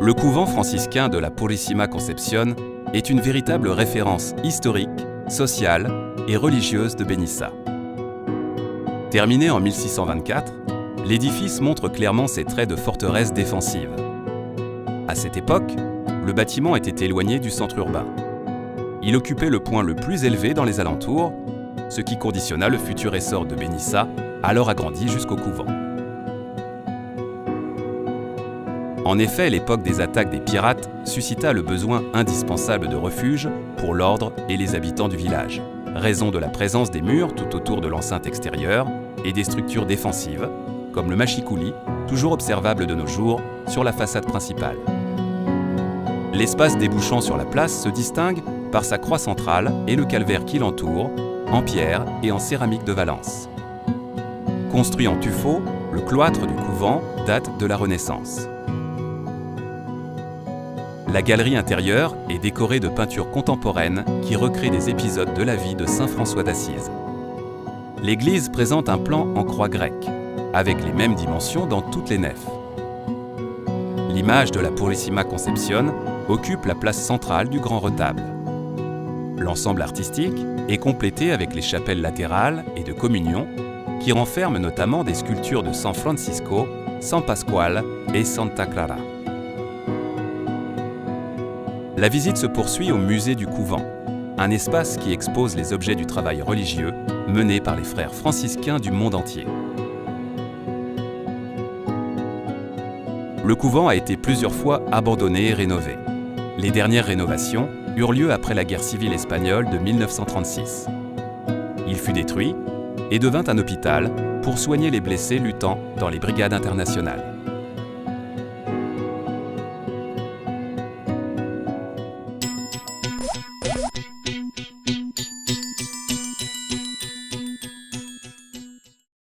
Le couvent franciscain de la Purísima Concepción est une véritable référence historique, sociale et religieuse de Benissa. Terminé en 1624, l'édifice montre clairement ses traits de forteresse défensive. À cette époque, le bâtiment était éloigné du centre urbain. Il occupait le point le plus élevé dans les alentours, ce qui conditionna le futur essor de Benissa, alors agrandi jusqu'au couvent. En effet, l'époque des attaques des pirates suscita le besoin indispensable de refuge pour l'ordre et les habitants du village, raison de la présence des murs tout autour de l'enceinte extérieure et des structures défensives, comme le machicoulis, toujours observable de nos jours sur la façade principale. L'espace débouchant sur la place se distingue par sa croix centrale et le calvaire qui l'entoure, en pierre et en céramique de Valence. Construit en tuffeau, le cloître du couvent date de la Renaissance. La galerie intérieure est décorée de peintures contemporaines qui recréent des épisodes de la vie de saint François d'Assise. L'église présente un plan en croix grecque, avec les mêmes dimensions dans toutes les nefs. L'image de la Purísima Concepción occupe la place centrale du grand retable. L'ensemble artistique est complété avec les chapelles latérales et de communion qui renferment notamment des sculptures de San Francisco, San Pasqual et Santa Clara. La visite se poursuit au musée du couvent, un espace qui expose les objets du travail religieux mené par les frères franciscains du monde entier. Le couvent a été plusieurs fois abandonné et rénové. Les dernières rénovations eurent lieu après la guerre civile espagnole de 1936. Il fut détruit et devint un hôpital pour soigner les blessés luttant dans les brigades internationales.